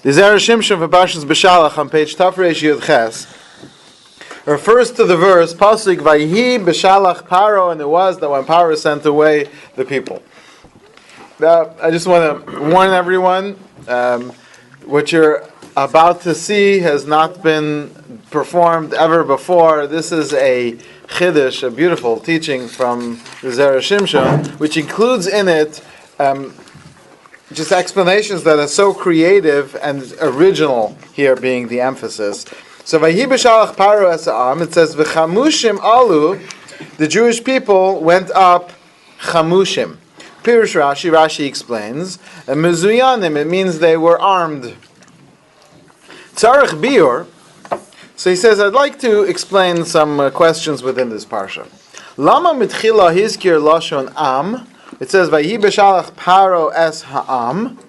The Zera Shimshon for Parshas Beshalach on page Tafresh Yud Ches refers to the verse Pasuk Vayhi Beshalach Paro, and it was that when Paro sent away the people. Now, I just want to warn everyone, what you're about to see has not been performed ever before. This is a chiddush, a beautiful teaching from the Zera Shimshon, which includes in it just explanations that are so creative and original, here being the emphasis. So, Vayhi Beshalach Paro Esa'am, it says, V'chamushim alu, the Jewish people went up chamushim. Pirush Rashi explains, Mezuyanim, it means they were armed. Tzarech biur, so he says, I'd like to explain some questions within this parsha. Lama mitchila hizkir lashon am, it says, Vayhi Beshalach Paro es ha'am,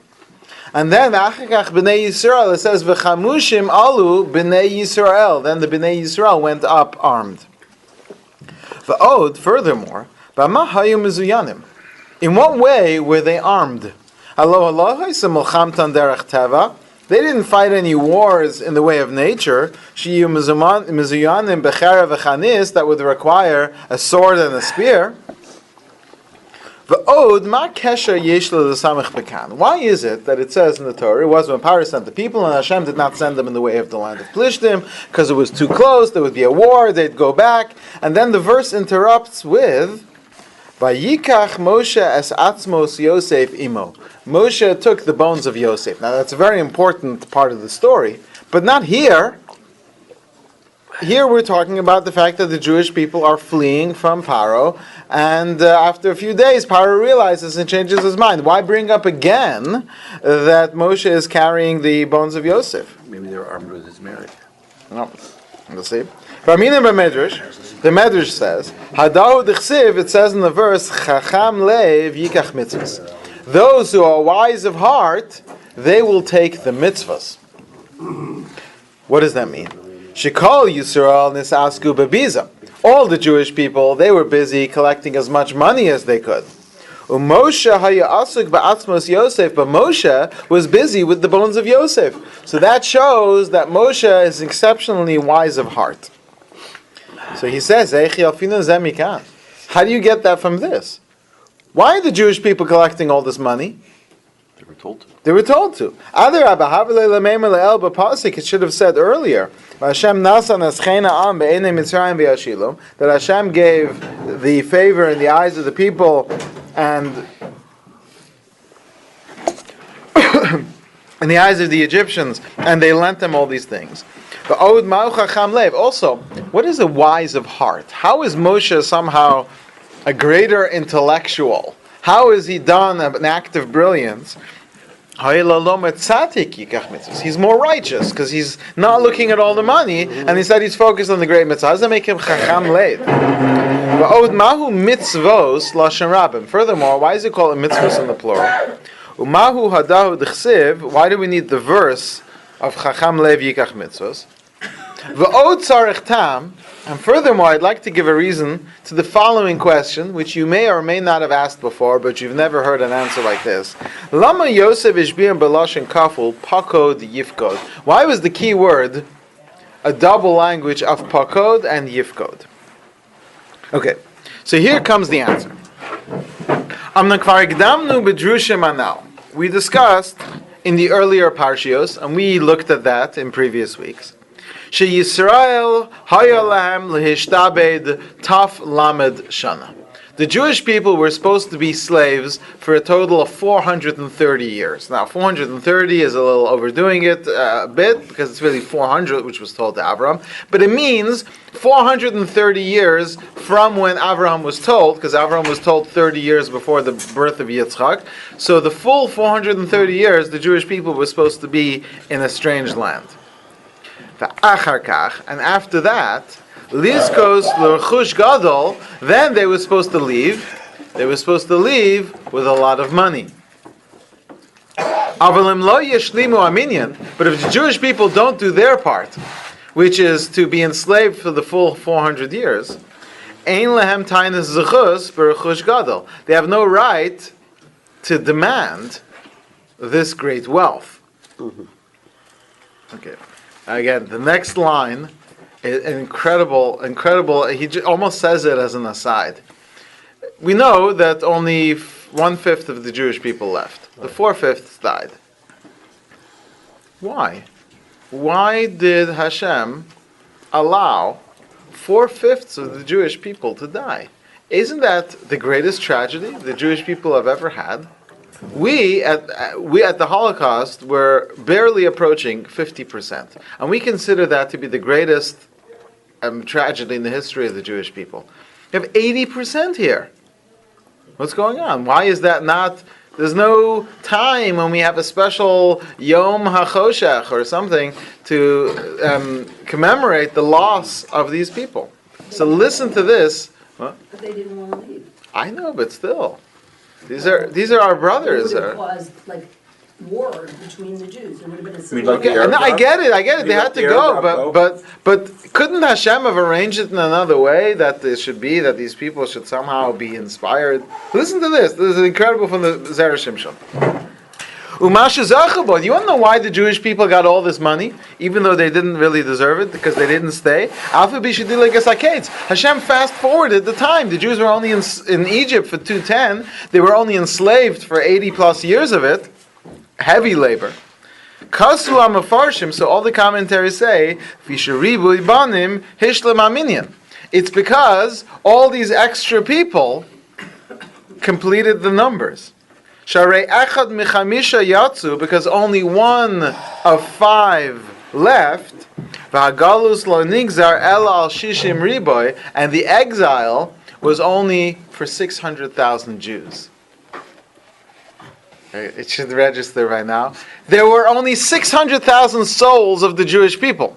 and then Achakach b'nei Yisrael, it says, V'chamushim alu b'nei Yisrael, then the b'nei Yisrael went up armed. V'od, furthermore, B'ma hayu mezuyanim, in what way were they armed? They didn't fight any wars in the way of nature. That would require a sword and a spear. Why is it that it says in the Torah, it was when Paro sent the people and Hashem did not send them in the way of the land of Plishtim, because it was too close, there would be a war, they'd go back, and then the verse interrupts with Vayikach Moshe es atzmos Yosef imo. Moshe took the bones of Yosef. Now that's a very important part of the story, but not here. Here we're talking about the fact that the Jewish people are fleeing from Paro, and after a few days Paro realizes and changes his mind. Why bring up again that Moshe is carrying the bones of Yosef? Maybe they're armed with his merit. No, we'll see. The Medrash says, Hadahu d'chsiv, it says in the verse, Chacham leiv yikach mitzvahs. Those who are wise of heart, they will take the mitzvahs. What does that mean? Shekol Yisrael nisasku bebiza. All the Jewish people, they were busy collecting as much money as they could. Moshe haya asuk ba'atzmos Yosef, but Moshe was busy with the bones of Yosef. So that shows that Moshe is exceptionally wise of heart. So he says, how do you get that from this? Why are the Jewish people collecting all this money? They were told to. They were told to. It should have said earlier that Hashem gave the favor in the eyes of the people and in the eyes of the Egyptians, and they lent them all these things. Also, what is a wise of heart? How is Moshe somehow a greater intellectual? How is he done an act of brilliance? He's more righteous because he's not looking at all the money, and instead he's focused on the great mitzvah. How does that make him chacham leid? Furthermore, why is it called a mitzvah in the plural? Why do we need the verse of chacham lev yikach mitzvahs? And furthermore, I'd like to give a reason to the following question, which you may or may not have asked before, but you've never heard an answer like this. Lama Yosef ishbiyam b'lashon kaful pakod yifkod. Why was the key word a double language of pakod and yifkod? Okay, so here comes the answer. We discussed in the earlier parshios, and we looked at that in previous weeks. Yisrael hayalahem lehishtabed taf lamed shana. The Jewish people were supposed to be slaves for a total of 430 years. Now, 430 is a little overdoing it a bit, because it's really 400, which was told to Avraham. But it means 430 years from when Avraham was told, because Avraham was told 30 years before the birth of Yitzchak. So the full 430 years, the Jewish people were supposed to be in a strange land. And after that, Lizkos l'chush gadol, then they were supposed to leave. They were supposed to leave with a lot of money. Avalim lo yeshlimu aminyan. But if the Jewish people don't do their part, which is to be enslaved for the full 400 years, ein lehem tainas zechus b'rechush gadol. They have no right to demand this great wealth. Okay. Again, the next line is incredible. He almost says it as an aside. We know that only 1/5 of the Jewish people left. The 4/5 died. Why? Why did Hashem allow 4/5 of the Jewish people to die? Isn't that the greatest tragedy the Jewish people have ever had? We at the Holocaust were barely approaching 50%, and we consider that to be the greatest tragedy in the history of the Jewish people. You have 80% here. What's going on? Why is that not? There's no time when we have a special Yom HaChoshech or something to commemorate the loss of these people. So listen to this. What? But they didn't want to leave. I know, but still, these are our brothers. It would have caused like war between the Jews. It would have been a civil like the war. Arab No, I get it. They had to go, but couldn't Hashem have arranged it in another way that it should be that these people should somehow be inspired? Listen to this. This is incredible from the Zera Shimshon. You want to know why the Jewish people got all this money, even though they didn't really deserve it, because they didn't stay? Hashem fast forwarded the time. The Jews were only in Egypt for 210. They were only enslaved for 80 plus years of it. Heavy labor. Kasu amafarshim, so all the commentaries say, Fisharibu ibanim hishlam aminyan. It's because all these extra people completed the numbers. Sharei echad michamisha yatsu, because only 1 of 5 left. V'hagalus lo nigzar el al shishim riboy, and the exile was only for 600,000 Jews. It should register right now. There were only 600,000 souls of the Jewish people.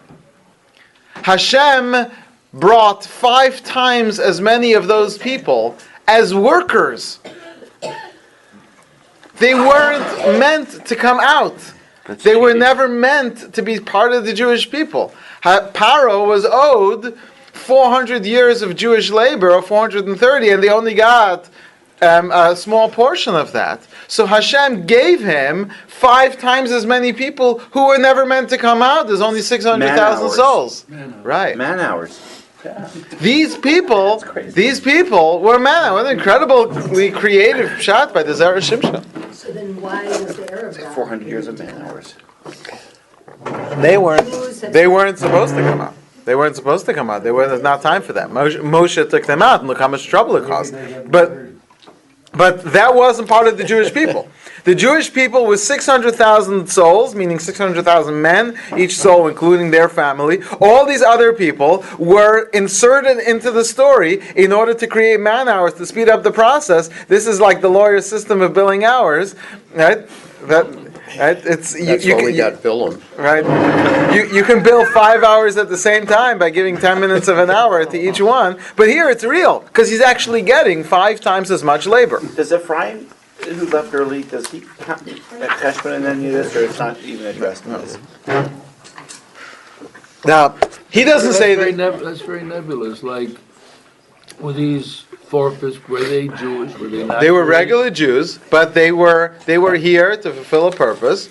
Hashem brought 5 times as many of those people as workers. They weren't meant to come out. They were never meant to be part of the Jewish people. Paro was owed 400 years of Jewish labor, or 430, and they only got a small portion of that. So Hashem gave him 5 times as many people who were never meant to come out. There's only 600,000 souls. Right. Man hours. These people were man. What an incredibly creative shot by the Zera Shimshon. So then why was the Arab It's like 400 years of man hours. They weren't supposed to come out. They weren't supposed to come out. There's not time for that. Moshe took them out, and look how much trouble it caused. But that wasn't part of the Jewish people. The Jewish people was 600,000 souls, meaning 600,000 men, each soul including their family. All these other people were inserted into the story in order to create man hours, to speed up the process. This is like the lawyer's system of billing hours, right? It's That's why we got bill them. right. You can bill 5 hours at the same time by giving 10 minutes of an hour to each one. But here it's real because he's actually getting 5 times as much labor. Does Ephraim, who left early, does he count at Cheshbon and then this, or it's not even addressed in this? Now he doesn't say that. That's very nebulous. Like, were these forfeits, were they Jewish? Were they not? They were regular Jews, but they were here to fulfill a purpose.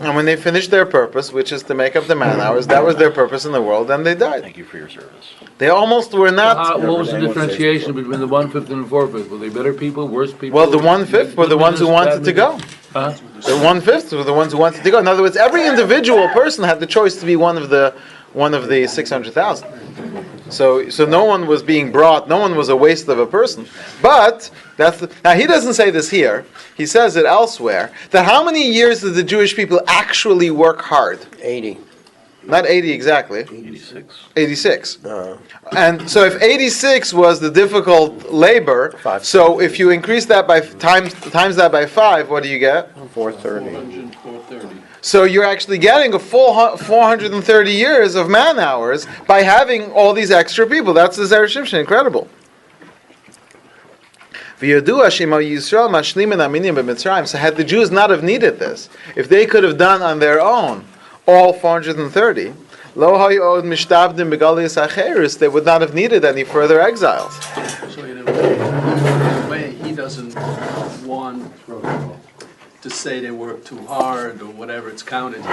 And when they finished their purpose, which is to make up the man hours, that was their purpose in the world, and they died. Thank you for your service. They almost were not. What was the differentiation between the 1/5 and the 4/5? Were they better people, worse people? Well, the 1/5 were the ones who wanted to go. Huh? The 1/5 were the ones who wanted to go. In other words, every individual person had the choice to be one of the 600,000. So no one was being brought. No one was a waste of a person. But now he doesn't say this here. He says it elsewhere. That how many years did the Jewish people actually work hard? 80. Not 80 exactly. 86. 86. And so if 86 was the difficult labor, so if you increase that by times that by 5, what do you get? 430. So you're actually getting a full 430 years of man hours by having all these extra people. That's the Zera Shimshon. Incredible. So had the Jews not have needed this, if they could have done on their own all 430, they would not have needed any further exiles. So in a way, he doesn't want to say they work too hard or whatever it's counted to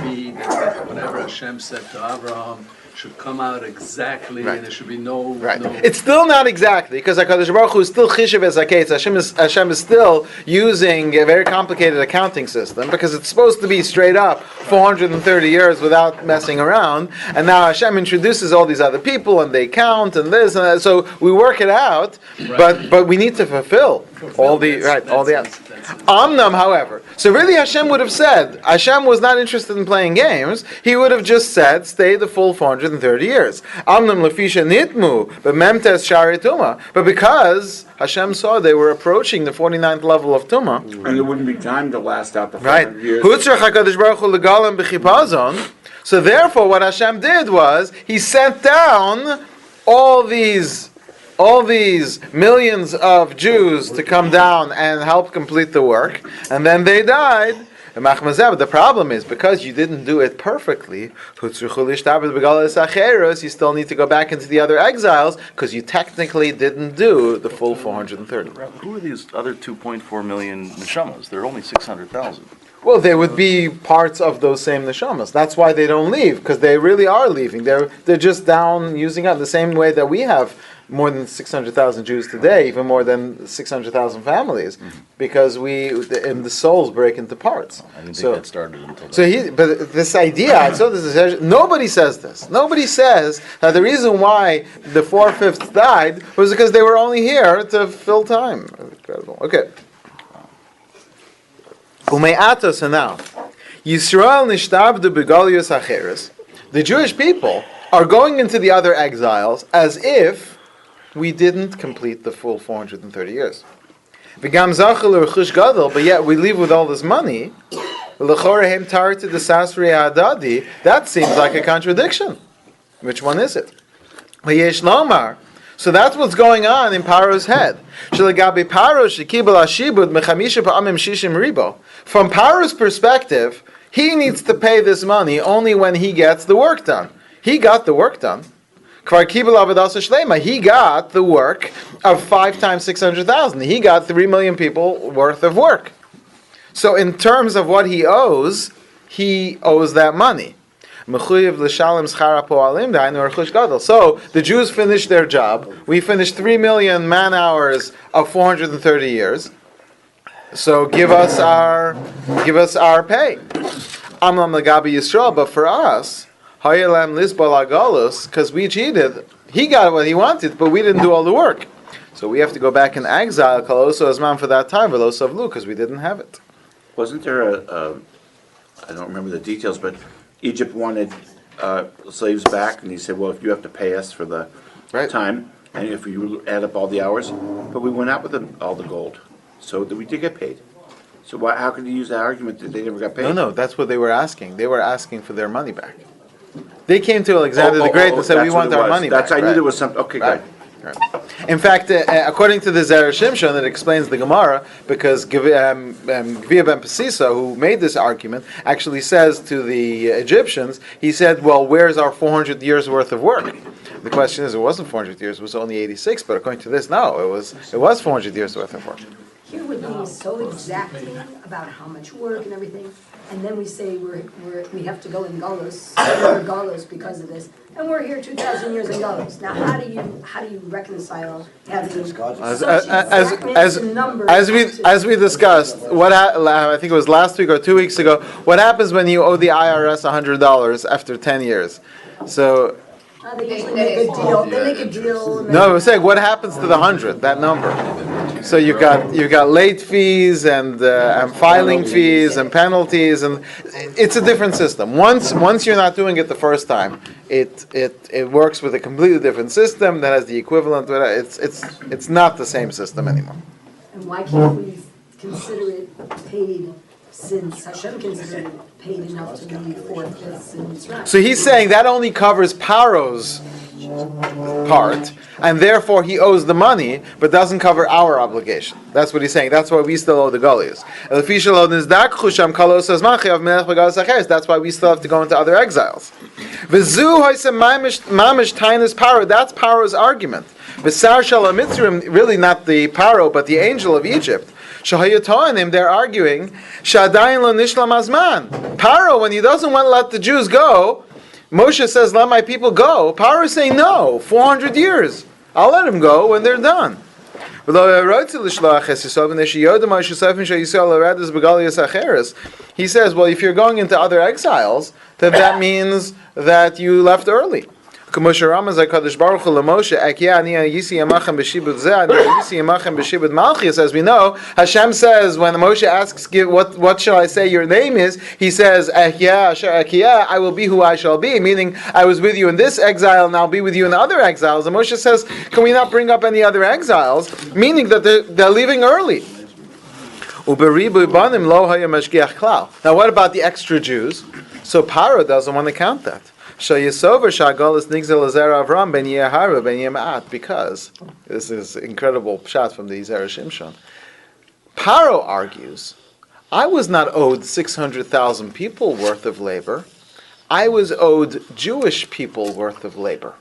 be, that whatever Hashem said to Abraham should come out exactly, Right. and there should be no. Right. no It's still not exactly, because HaKadosh Baruch Hu is still Chishev Ezaketz. Hashem is still using a very complicated accounting system, because it's supposed to be straight up 430 years without messing around, and now Hashem introduces all these other people, and they count, and this, and that, so we work it out, but we need to fulfill all the, all the others. Amnam, however, so really Hashem would have said, Hashem was not interested in playing games, he would have just said, stay the full 430 years. Amnam lefisha nitmu, but memtes shari tuma. But because Hashem saw they were approaching the 49th level of tuma, And there wouldn't be time to last out the right? 500 years. Hutzrach HaKadosh Baruch Hu legalam b'chipazon. So therefore, what Hashem did was he sent down all these millions of Jews to come down and help complete the work, and then they died. The problem is, because you didn't do it perfectly, you still need to go back into the other exiles, because you technically didn't do the full 430. Who are these other 2.4 million neshamas? There are only 600,000. Well, they would be parts of those same neshamas. That's why they don't leave, because they really are leaving. They're just down using up the same way that we have more than 600,000 Jews today, even more than 600,000 families, because the souls break into parts. I didn't think that started until But this idea, I saw this. Nobody says this. Nobody says that the reason why the 4/5 died was because they were only here to fill time. Incredible. Okay. Ume'atos now. Yisrael nishtabdu begalius acheres. The Jewish people are going into the other exiles as if we didn't complete the full 430 years. But yet we leave with all this money. That seems like a contradiction. Which one is it? So that's what's going on in Paro's head. From Paro's perspective, he needs to pay this money only when he gets the work done. He got the work done. He got the work of 5 times 600,000. He got 3 million people worth of work. So in terms of what he owes that money. So the Jews finished their job. We finished 3 million man hours of 430 years. So give us our pay. But for us, because we cheated, he got what he wanted, but we didn't do all the work. So we have to go back in exile, Kaloso Azman, for that time, because we didn't have it. Wasn't there I don't remember the details, but Egypt wanted slaves back, and he said, well, if you have to pay us for the time, and if you add up all the hours, but we went out with all the gold, so that we did get paid. So how could you use that argument that they never got paid? No, that's what they were asking. They were asking for their money back. They came to Alexander the Great and said, we want our money back. I knew there was something. Okay, good. Right. In fact, according to the Zera Shimshon, it explains the Gemara, because Gvia ben Pesisa, who made this argument, actually says to the Egyptians, he said, well, where's our 400 years worth of work? The question is, it wasn't 400 years, it was only 86, but according to this, no, it was 400 years worth of work. Here we're being so exacting about how much work and everything, and then we say we have to go in Golos, we're Golos because of this, and we're here 2,000 years in Golos. Now, how do you reconcile having such exactness in numbers? As we discussed, I think it was last week or 2 weeks ago, what happens when you owe the IRS $100 after 10 years? So. They usually make a deal. They make a deal. No, I was saying, what happens to the 100? That number. So you've got late fees and filing fees and penalties, and it's a different system. Once you're not doing it the first time, it works with a completely different system that has the equivalent. It's not the same system anymore. And why can't we consider it paid, since Hashem considered it paid enough to be 4/5 in Israel? So he's saying that only covers Paro's part, and therefore he owes the money, but doesn't cover our obligation. That's what he's saying. That's why we still owe the Goliaths. That's why we still have to go into other exiles. That's Paro's argument. Really not the Paro, but the angel of Egypt. Shahayatonim, they're arguing, Shadayin lo nishlam azman. Paro, when he doesn't want to let the Jews go, Moshe says, let my people go. Paro is saying, no, 400 years. I'll let them go when they're done. He says, well, if you're going into other exiles, then that means that you left early. As we know, Hashem says, when Moshe asks, what shall I say your name is? He says, I will be who I shall be, meaning I was with you in this exile and I'll be with you in the other exiles. And Moshe says, can we not bring up any other exiles? Meaning that they're leaving early. Now what about the extra Jews? So Paro doesn't want to count that. Because this is incredible shot from the Zera Shimshon. Paro argues, I was not owed 600,000 people worth of labor. I was owed Jewish people worth of labor.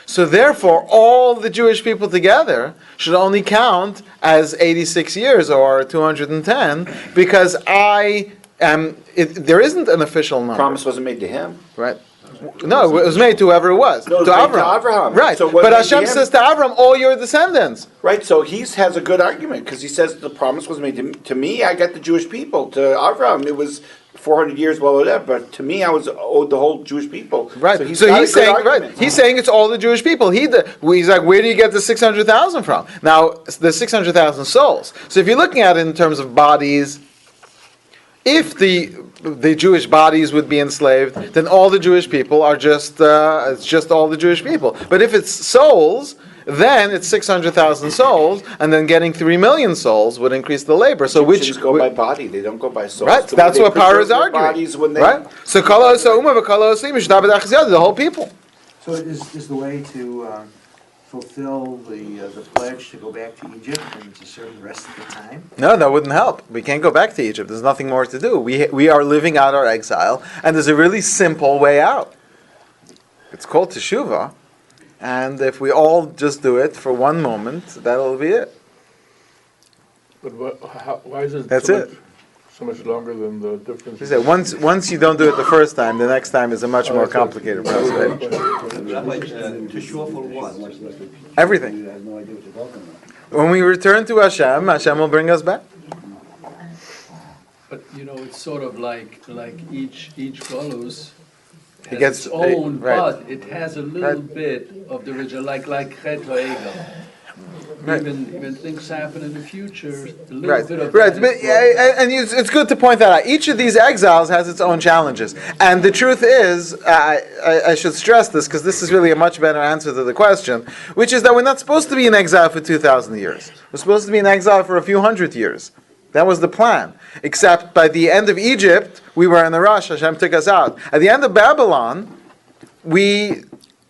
So therefore, all the Jewish people together should only count as 86 years or 210 because there isn't an official number. Promise wasn't made to him. Right. No, it was made to whoever it was. No, it was to made Avraham. to Avraham. Right. So but Hashem says to Avraham, all your descendants. Right, so he has a good argument because he says the promise was made to me. I got the Jewish people. To Avraham, it was 400 years, well, whatever. But to me, I was owed the whole Jewish people. Right. So he's saying, right. He's saying it's all the Jewish people. He's like, where do you get the 600,000 from? Now, the 600,000 souls. So if you're looking at it in terms of bodies, if the Jewish bodies would be enslaved, then all the Jewish people are just it's just all the Jewish people. But if it's souls, then it's 600,000 souls, and then getting 3 million souls would increase the labor. So Egyptians go by body; they don't go by souls. Right, So that's what Paro is preserve their arguing. bodies when they- Right. So the whole people. So is the way to fulfill the pledge to go back to Egypt and to serve the rest of the time? No, that wouldn't help. We can't go back to Egypt. There's nothing more to do. We are living out our exile, and there's a really simple way out. It's called teshuvah, and if we all just do it for one moment, that'll be it. But why is it? That's it. So much longer than the difference. He said once you don't do it the first time, the next time is a much more complicated process. Everything. When we return to Hashem, Hashem will bring us back. But it's sort of like each galus It has gets- its own, right. but it has a little bit of the original, like Chet Ha'egel. Right. Even things happen in the future, a little Right, bit of right. that But, is brought. and it's good to point that out. Each of these exiles has its own challenges. And the truth is, I should stress this because this is really a much better answer to the question, which is that we're not supposed to be in exile for 2,000 years. We're supposed to be in exile for a few hundred years. That was the plan. Except by the end of Egypt, we were in the rush. Hashem took us out. At the end of Babylon, we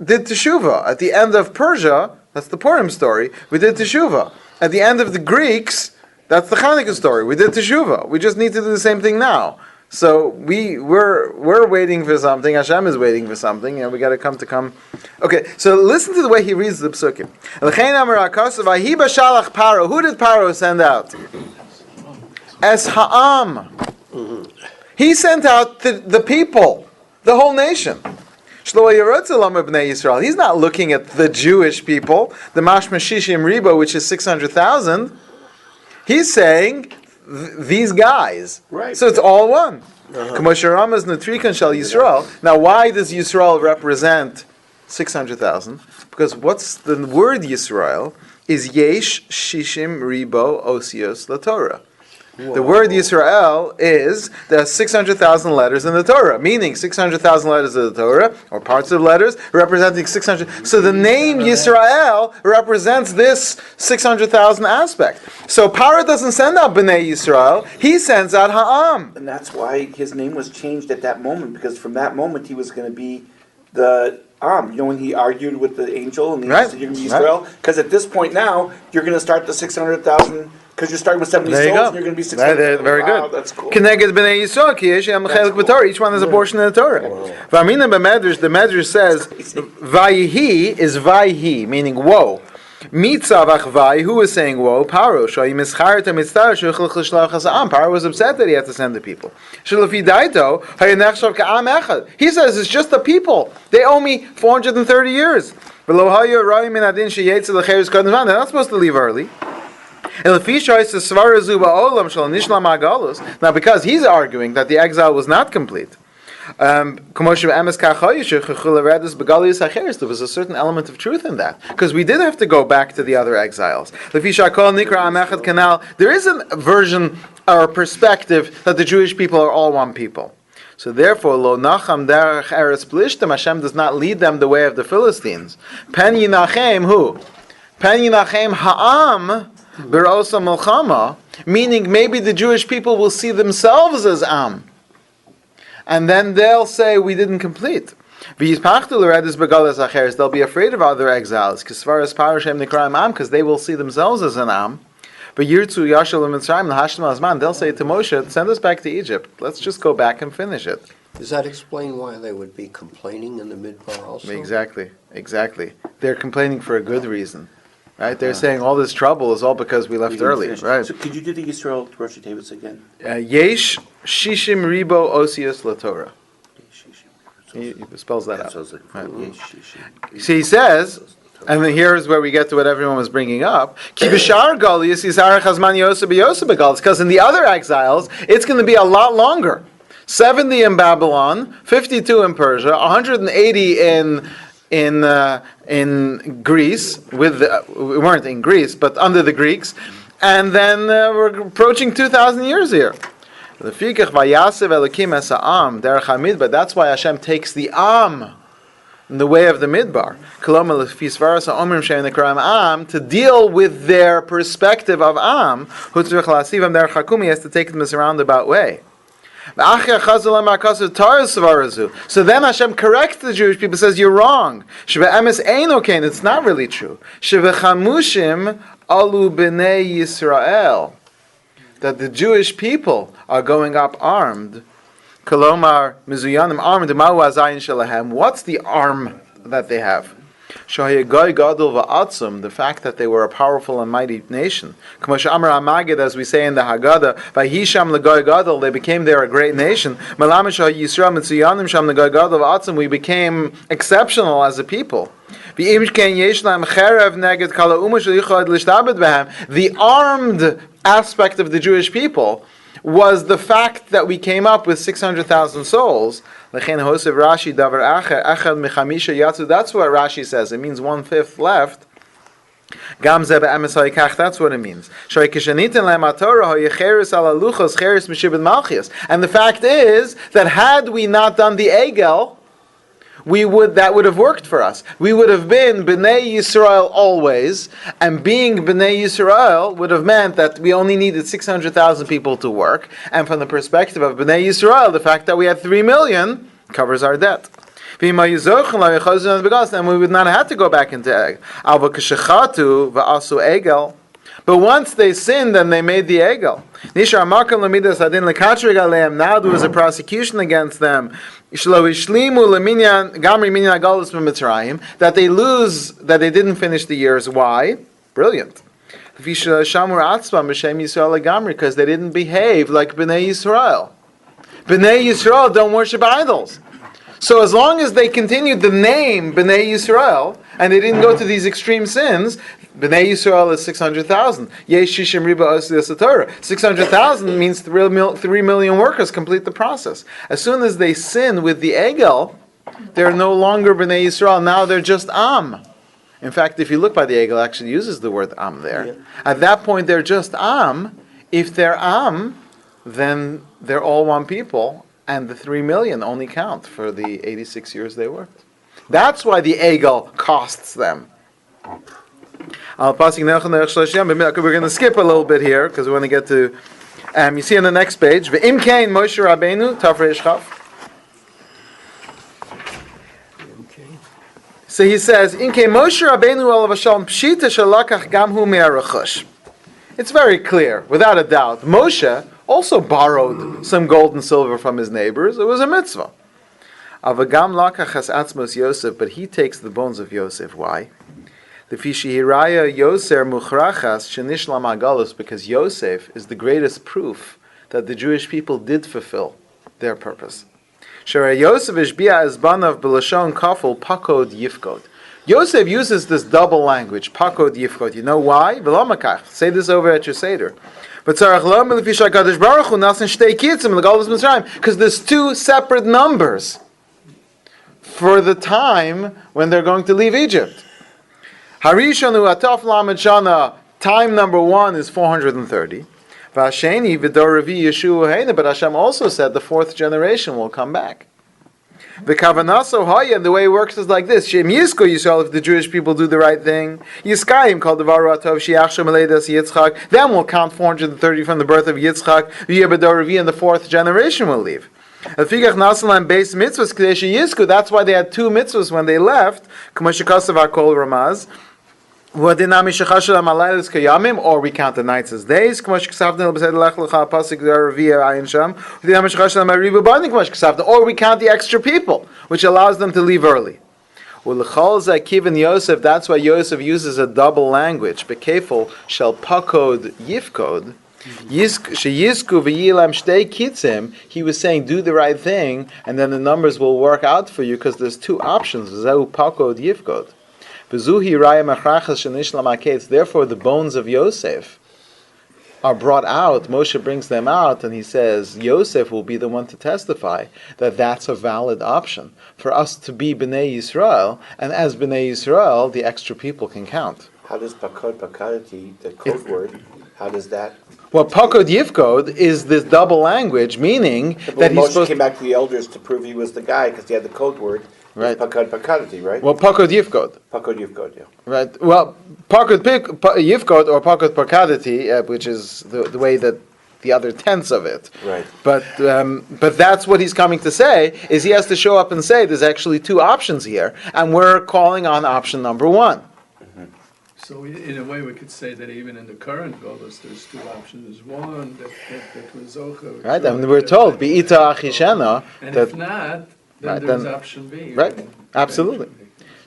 did teshuvah. At the end of Persia, that's the Purim story, we did teshuvah. At the end of the Greeks, that's the Hanukkah story, we did teshuvah. We just need to do the same thing now. So we're waiting for something, Hashem is waiting for something, and we got to come. Okay, so listen to the way he reads the psukim. Who did Paro send out? Es ha'am. He sent out the people, the whole nation. He's not looking at the Jewish people, the Mashma Shishim Ribo, which is 600,000. He's saying these guys. Right. So it's all one. Now, why does Yisrael represent 600,000? Because what's the word Yisrael is Yesh Shishim Ribo Osios LaTorah. The word Yisrael is there are 600,000 letters in the Torah, meaning 600,000 letters of the Torah, or parts of letters, representing 600. So the name Yisrael represents this 600,000 aspect. So Paro doesn't send out Bnei Yisrael, he sends out Ha'am. And that's why his name was changed at that moment, because from that moment he was going to be the when he argued with the angel and he Right. said you're going to be Israel, because at this point now you're going to start the 600,000. Because you're starting with 70 There you souls, go. and you're going to be 600. Very Wow, good. that's cool. Keneged Bnei Yisrael, ki yesh yam chelik b'Torah. Each one has a portion of the Torah. V'amina b'medrash, the medrash says, Vayihi is Vayihi, meaning woe. Mitzavachvai, who was saying woe? Paro. Paro was upset that he had to send the people. He says it's just the people. They owe me 430 years. They're not supposed to leave early. Now, because he's arguing that the exile was not complete, there was a certain element of truth in that, because we did have to go back to the other exiles. There is a version or perspective that the Jewish people are all one people. So therefore, lo nacham derech eretz Plishtim, Hashem does not lead them the way of the Philistines. Pen yinachem who? Pen yinachem ha'am b'rosa milchama, meaning maybe the Jewish people will see themselves as am. And then they'll say, we didn't complete. They'll be afraid of other exiles, because they will see themselves as an am. But they'll say to Moshe, send us back to Egypt. Let's just go back and finish it. Does that explain why they would be complaining in the Midbar also? Exactly. They're complaining for a good reason. Right? They're saying all this trouble is all because we left early. Right? So could you do the Yisrael Rosh Davis again? Yesh shishim ribo osios laTorah. He spells that out. Right. So he says, and then here's where we get to what everyone was bringing up. Because in the other exiles, it's going to be a lot longer. 70 in Babylon, 52 in Persia, 180 in Greece. We weren't in Greece, but under the Greeks, and then we're approaching 2,000 years here. But that's why Hashem takes the Am in the way of the Midbar, to deal with their perspective of Am. He has to take them this roundabout way. So then Hashem corrects the Jewish people, says, you're wrong. It's not really true. That the Jewish people are going up armed. What's the arm that they have? The fact that they were a powerful and mighty nation. As we say in the Haggadah, they became there a great nation. We became exceptional as a people. The armed aspect of the Jewish people was the fact that we came up with 600,000 souls. That's what Rashi says. It means 1/5 left. That's what it means. And the fact is that had we not done the Egel, that would have worked for us. We would have been B'nai Yisrael always, and being B'nai Yisrael would have meant that we only needed 600,000 people to work, and from the perspective of B'nai Yisrael, the fact that we had 3 million covers our debt. And we would not have to go back into Egel. But once they sinned, then they made the Egel. Now there was a prosecution against them. That they didn't finish the years. Why? Brilliant. Because they didn't behave like B'nai Yisrael. B'nai Yisrael don't worship idols. So as long as they continued the name B'nai Yisrael, and they didn't go to these extreme sins, B'nai Yisrael is 600,000. Yesh shishim riba osiyas Torah. 600,000 means 3 million workers complete the process. As soon as they sin with the Egel, they're no longer B'nai Yisrael. Now they're just Am. In fact, if you look by the Egel, it actually uses the word Am there. Yeah. At that point, they're just Am. If they're Am, then they're all one people, and the 3 million only count for the 86 years they worked. That's why the Egel costs them. We're going to skip a little bit here because we want to get to. You see on the next page, V'im Kain Moshe Rabbeinu Tafresh Chaf. So he says, "In Kain Moshe Rabbeinu Olav Hashem Pshita Shalakach Gam Hu Me'arachush." It's very clear, without a doubt. Moshe also borrowed some gold and silver from his neighbors. It was a mitzvah. Avagam Lakach Has Atzmos Yosef, but he takes the bones of Yosef. Why? The Fishihiraya Yoser Muchrachas Shenishlam Agalus, because Yosef is the greatest proof that the Jewish people did fulfill their purpose. Shara Yosef Ishbia Ezbanav Belashon Kafel Pakod Yifkod. Yosef uses this double language, Pakod Yifkod. You know why? V'lomakach. Say this over at your Seder. Because there's two separate numbers for the time when they're going to leave Egypt. Harishanu Ataf Lamed Shana, time number 1 is 430. Vasheni V'dor Revi Yeshua Heina, but Hashem also said the 4th generation will come back. The Kavanaso Haya, and the way it works is like this: Shem Yisko Yisrael, if the Jewish people do the right thing, Yiskayim called the Varatov Shiachshem Aledas Yitzchak, then we'll count 430 from the birth of Yitzchak. V'yebedor Revi, and the 4th generation will leave. That's why they had 2 mitzvahs when they left. Or we count the nights as days, or we count the extra people, which allows them to leave early. That's why Yosef uses a double language. Bekefel shall pakod yifkod. He was saying, do the right thing, and then the numbers will work out for you, because there's 2 options. Pakod yifkod. Therefore, the bones of Yosef are brought out. Moshe brings them out, and he says, Yosef will be the one to testify that that's a valid option for us to be Bnei Yisrael, and as Bnei Yisrael, the extra people can count. How does pakadati, the code word, how does that? Well, pakod yifkod is this double language, meaning that he's supposed came back to the elders to prove he was the guy because he had the code word. Right. Pakadati, right? Well, pakod yifkod. Pakod yifkod, yeah. Right. Well, pakod yifkod or pakod pakadati, which is the way that the other tense of it. Right. But that's what he's coming to say, is he has to show up and say there's actually 2 options here, and we're calling on option number 1. So in a way, we could say that even in the current Golos, there's 2 options. One that was Zocha. Right. I mean, we're told Be'ita Achishena. And that, if not, then right, there's option B. Right. Absolutely.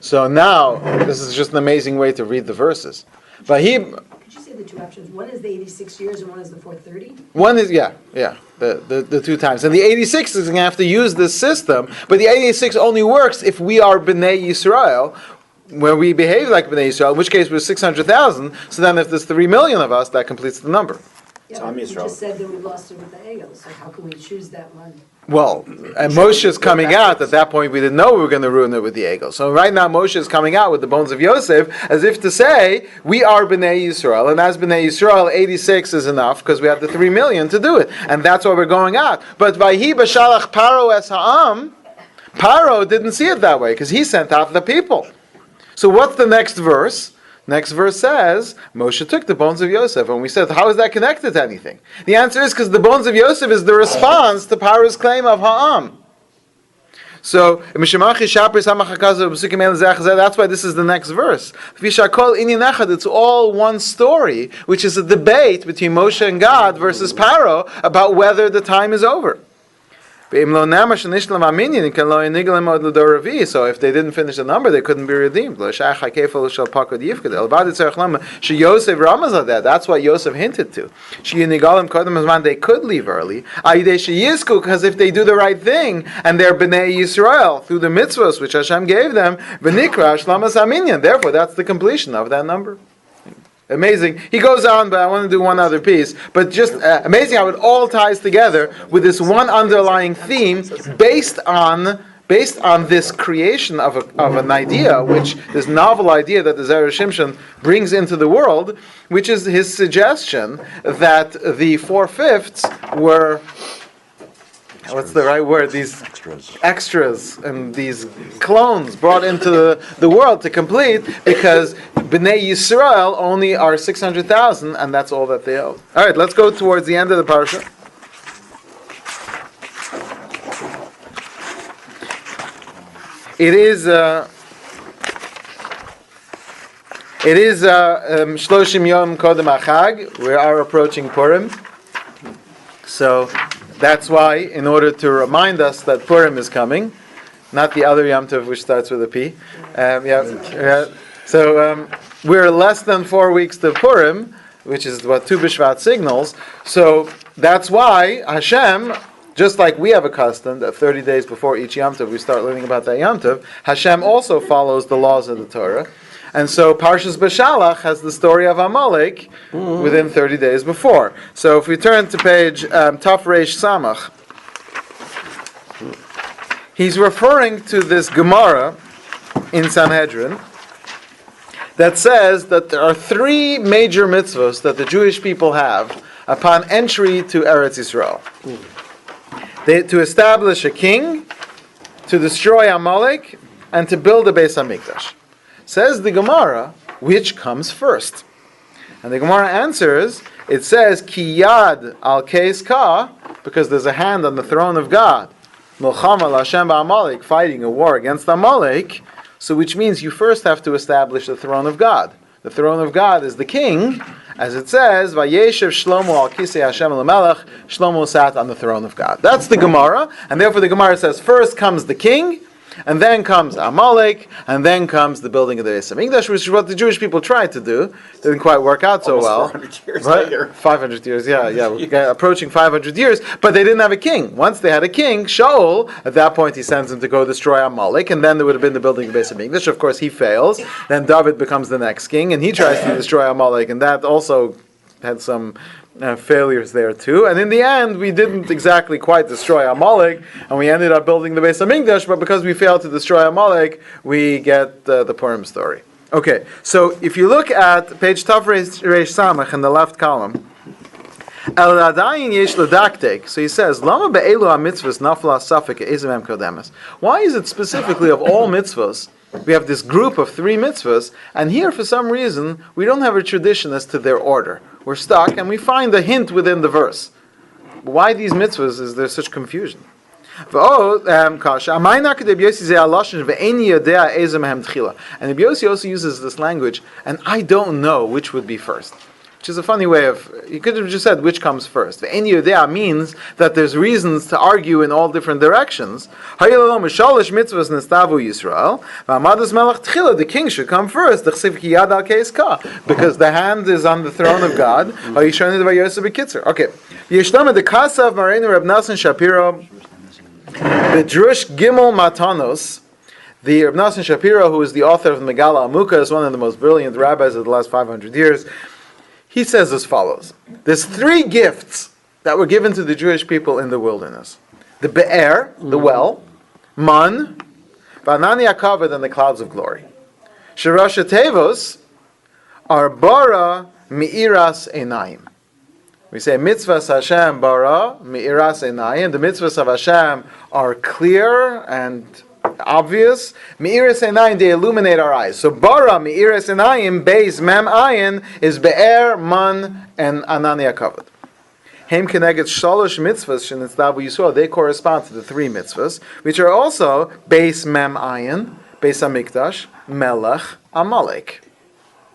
So now this is just an amazing way to read the verses. Vahim. Could you say the 2 options? One is the 86 years, and one is the 430. One is the 2 times, and the 86 is going to have to use this system. But the 86 only works if we are Bnei Yisrael, where we behave like Bnei Yisrael, in which case we're 600,000, so then if there's 3 million of us, that completes the number. Yeah, but you just said that we lost it with the Egel, so how can we choose that one? Well, and Moshe is coming out, at that point we didn't know we were going to ruin it with the Egel. So right now Moshe is coming out with the bones of Yosef, as if to say, we are Bnei Yisrael, and as Bnei Yisrael, 86 is enough, because we have the 3 million to do it, and that's why we're going out. But Vayhi Beshalach Paro es ha'am, Paro didn't see it that way, because he sent out the people. So what's the next verse? Next verse says, Moshe took the bones of Yosef. And we said, how is that connected to anything? The answer is because the bones of Yosef is the response to Paro's claim of Ha'am. So, that's why this is the next verse. It's all one story, which is a debate between Moshe and God versus Paro about whether the time is over. So if they didn't finish the number, they couldn't be redeemed. That's what Yosef hinted to. They could leave early. Because if they do the right thing, and they're Bnei Yisrael, through the mitzvahs which Hashem gave them, therefore that's the completion of that number. Amazing. He goes on, but I want to do one other piece. But just amazing how it all ties together with this one underlying theme based on this creation of an idea, this novel idea that the Zera Shimshon brings into the world, which is his suggestion that the 4/5 were, what's the right word? These extras and these clones brought into the world to complete, because Bnei Yisrael only are 600,000, and that's all that they owe. All right, let's go towards the end of the parsha. It is Shloshim Yom Kodem Achag. We are approaching Purim, so that's why, in order to remind us that Purim is coming, not the other Yom Tov which starts with a P. So we're less than 4 weeks to Purim, which is what Tu B'Shvat signals. So that's why Hashem, just like we have a custom that 30 days before each Yom Tov we start learning about that Yom Tov, Hashem also follows the laws of the Torah. And so Parshas Beshalach has the story of Amalek within 30 days before. So if we turn to page Taf Reish Samach, he's referring to this Gemara in Sanhedrin that says that there are 3 major mitzvahs that the Jewish people have upon entry to Eretz Yisrael. To establish a king, to destroy Amalek, and to build a Beis HaMikdash. Says the Gemara, which comes first? And the Gemara answers, it says, Ki yad al keis ka, because there's a hand on the throne of God. Milchama l'Hashem ba'Amalek, fighting a war against Amalek. So which means you first have to establish the throne of God. The throne of God is the king, as it says, Vayeshev Shlomo al kisei Hashem l'melech, Shlomo sat on the throne of God. That's the Gemara, and therefore the Gemara says, first comes the king, and then comes Amalek, and then comes the building of the Beis HaMikdash, which is what the Jewish people tried to do. Didn't quite work out so well. 400 years later. 500 years, yeah. We're approaching 500 years, but they didn't have a king. Once they had a king, Shaul, at that point he sends him to go destroy Amalek, and then there would have been the building of the Beis HaMikdash. Of course, he fails. Then David becomes the next king, and he tries to destroy Amalek, and that also had some failures there too. And in the end, we didn't exactly quite destroy Amalek, and we ended up building the Beis HaMikdash, but because we failed to destroy Amalek, we get the Purim story. Okay, so if you look at page Tav Reish Samach in the left column, El Adayin Yesh Ladaktek, so he says, Lama be'elu ha-mitzvahs nafla safek ezem kodemes. Why is it specifically of all mitzvahs, we have this group of 3 mitzvahs, and here for some reason, we don't have a tradition as to their order. We're stuck, and we find a hint within the verse. Why these mitzvahs is there such confusion? And Rabbi Yossi also uses this language, and I don't know which would be first. Which is a funny way of, you could have just said which comes first. The Ein Yodea means that there's reasons to argue in all different directions. The king should come first, because the hand is on the throne of God. Okay. The Kasav Marenu Reb Nassan Shapiro, the Drush Gimel Matanos, the Reb Nassan Shapiro, who is the author of the Megala Amuka, is one of the most brilliant rabbis of the last 500 years. He says as follows. There's 3 gifts that were given to the Jewish people in the wilderness. The Be'er, the well, Man, V'anani HaKavod, and the clouds of glory. Shirasha Tevos are Bara Mi'iras Einayim. We say mitzvahs Hashem bara mi'iras einayim. The mitzvahs of Hashem are clear and obvious. Mi'iras einayim, they illuminate our eyes. So bara mi'iras einayim, beis mem ayin, is be'er, man, and anani hakavod. Hem keneged shalosh mitzvahs shenitzdavu Yisrael. They correspond to the 3 mitzvahs, which are also beis mem ayin, beis hamikdash, melech, amalek.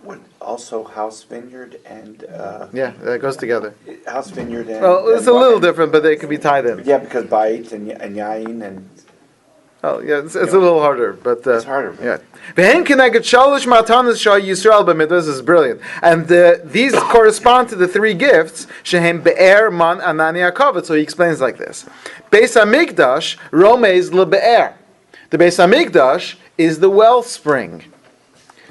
What, also house, vineyard, and... yeah, that goes together. House, vineyard, and... Well, it's a little different, but they can be tied in. Yeah, because bait and yain and... Oh, yeah, it's a little harder, but... it's harder. Yeah. V'hen keneged shalosh matanos shal Yisrael b'mitzvahs. This is brilliant. And these correspond to the 3 gifts, shehem be'er, man, anani hakavod. So he explains like this. Beis HaMikdash, romez lebe'er. The Beis HaMikdash is the wellspring.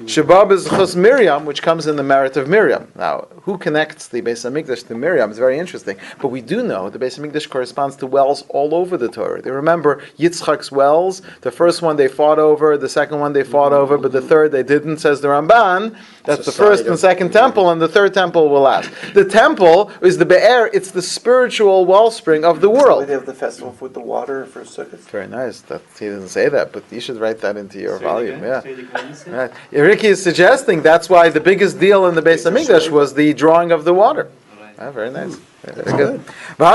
Shabab is Chus Miriam, which comes in the merit of Miriam. Now, who connects the Beis HaMikdash to Miriam is very interesting. But we do know the Beis HaMikdash corresponds to wells all over the Torah. They remember Yitzchak's wells. The first one they fought over, the second one they fought over, but the third they didn't, says the Ramban. That's the first and second temple, and the third temple will last. The temple is the Be'er, it's the spiritual wellspring of the world. They have the festival with the water for Sukkot. Very nice. He didn't say that, but you should write that into your volume. Yeah. Ricky is suggesting that's why the biggest deal in the Beis HaMikdash was the drawing of the water. Very nice. Very good. The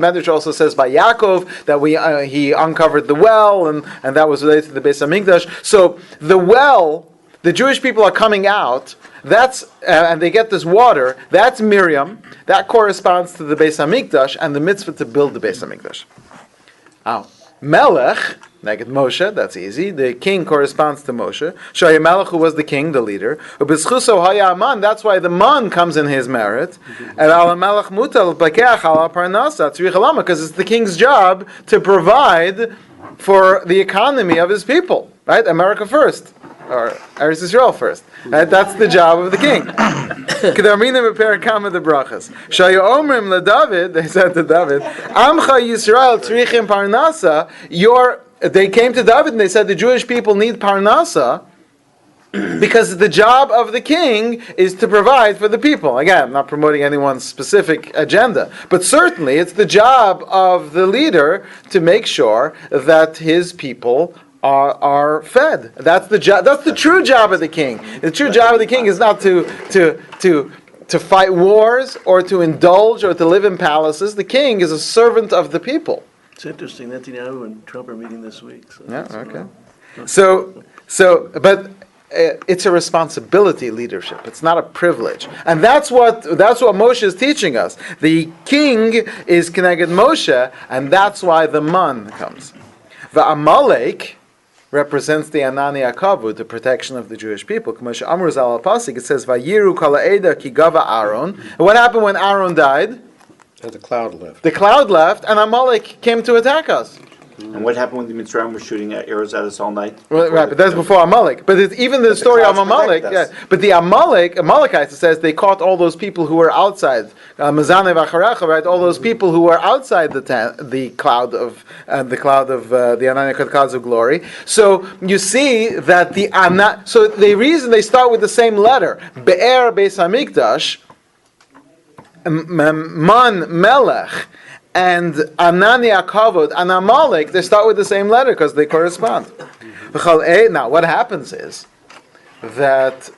Medrash also says by Yaakov that he uncovered the well, and that was related to the Beis HaMikdash. So the well, the Jewish people are coming out, that's and they get this water, that's Miriam, that corresponds to the Beis HaMikdash and the mitzvah to build the Beis HaMikdash. Melech, neged Moshe, that's easy. The king corresponds to Moshe. Shaya Melech, who was the king, the leader. Ubischuso haya aman, that's why the man comes in his merit. And ala Melech mutal pakeach ala parnasa tzrich alama, because it's the king's job to provide for the economy of his people. Right? America first. Or Eretz Yisrael first. Right? That's the job of the king. Kedarminim beperakam the brachas. Shaya omrim leDavid, they said to David, Amcha Yisrael tzrichim parnasa. They came to David and they said the Jewish people need parnasa because the job of the king is to provide for the people. Again, I'm not promoting anyone's specific agenda, but certainly it's the job of the leader to make sure that his people are fed. That's the job. That's the true job of the king. The true job of the king is not to fight wars or to indulge or to live in palaces. The king is a servant of the people. It's interesting. Netanyahu and Trump are meeting this week. So yeah. Okay. But it's a responsibility. Leadership. It's not a privilege, and that's what Moshe is teaching us. The king is Keneged Moshe, and that's why the man comes. The Amalek represents the Anani Akavud, the protection of the Jewish people. It says, Vayiru kala eda ki gava Aaron. And what happened when Aaron died? And the cloud left. The cloud left, and Amalek came to attack us. And what happened when the Mitzrayim were shooting arrows at us all night? Well, right, but that's before Amalek. But it's even the story of Amalek. Yeah, but the Amalekites, it says they caught all those people who were outside. Mazane v'acharecha, right? All those people who were outside the cloud of the Ananiya clouds of glory. So you see that so the reason they start with the same letter, Be'er Beis Hamikdash, Man Melech, and Anani Akavod and Amalek, they start with the same letter because they correspond. Now, what happens is that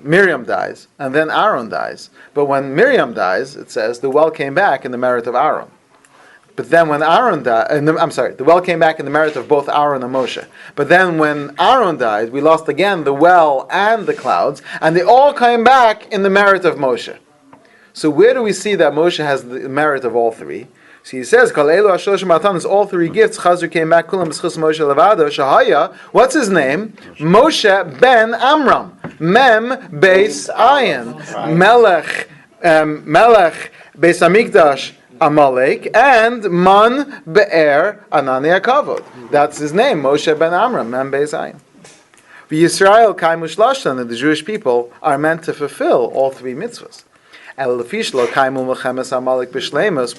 Miriam dies, and then Aaron dies. But when Miriam dies, it says the well came back in the merit of Aaron. But then when Aaron died, the well came back in the merit of both Aaron and Moshe. But then when Aaron died, we lost again the well and the clouds, and they all came back in the merit of Moshe. So where do we see that Moshe has the merit of all three? So he says, all three gifts, Chazur came back, Kulam b'schus Moshe levado, Shahaya, what's his name? Moshe ben Amram, Mem Beis Ayin, Melech Beis Hamikdash, Amalek, and Man Be'er Anani Akavod. That's his name, Moshe ben Amram, Mem Beis Ayin. Yisrael Kaimu Shlashtan, and the Jewish people are meant to fulfill all three mitzvahs. We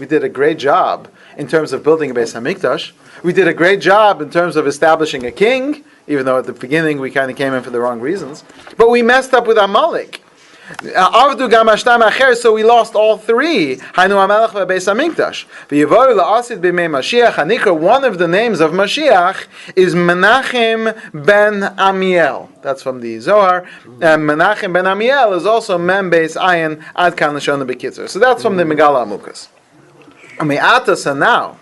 did a great job in terms of building a Beis Hamikdash. We did a great job in terms of establishing a king, even though at the beginning we kind of came in for the wrong reasons. But we messed up with Amalek. So we lost all three. One of the names of Mashiach is Menachem ben Amiel. That's from the Zohar. Menachem ben Amiel is also Mem Beis Ayin Ad Kan Lashon B'Kitzur. So that's from the Megala Amukas. And now,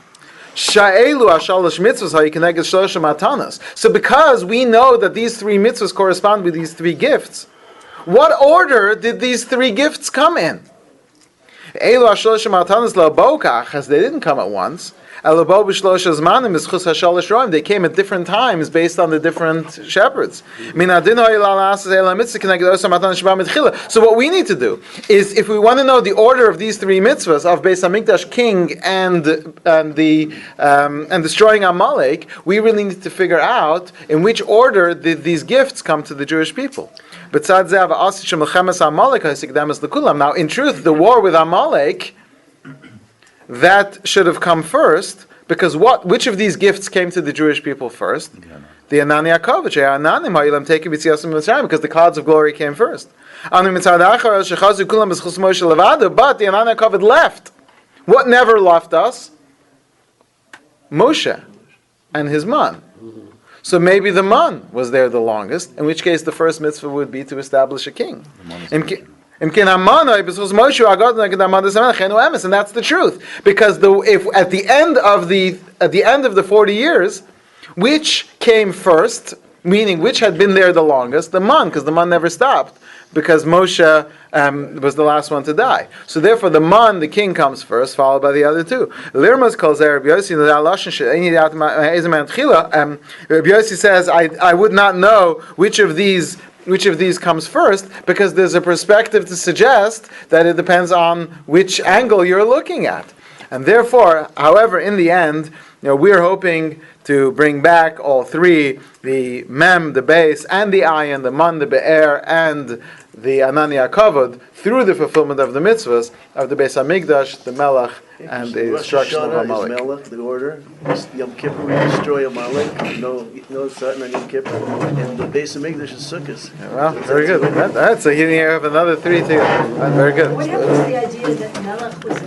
so because we know that these three mitzvahs correspond with these three gifts, what order did these three gifts come in? As they didn't come at once. They came at different times based on the different shepherds. So what we need to do is, if we want to know the order of these three mitzvahs of Beis Hamikdash, king, and destroying Amalek, we really need to figure out in which order did these gifts come to the Jewish people. Now, in truth, the war with Amalek, that should have come first, because which of these gifts came to the Jewish people first? The Anani Akavod, because the clouds of glory came first. But the Anani Akavod left. What never left us? Moshe and his man. So maybe the man was there the longest, in which case the first mitzvah would be to establish a king. And that's the truth. Because if at the end of the 40 years, which came first, meaning which had been there the longest? The man, because the man never stopped. because Moshe was the last one to die. So therefore, the man, the king, comes first, followed by the other two. Lirmas calls Rabbi Yossi. Rabbi Yossi says, I would not know which of these comes first, because there's a perspective to suggest that it depends on which angle you're looking at. And therefore, however, in the end, we're hoping to bring back all three, the mem, the base, and the ayin, the man, the be'er, and the anania kavod, through the fulfillment of the mitzvahs of the Beis Hamikdash, the melech, and the destruction of Amalek. Melech, the order. Yom Kippur, we destroy Amalek. No starting on Yom Kippur. And the Beis Hamikdash is Sukkot. Well, very good. So here you have another three together. Very good. What happens to the idea that Melech was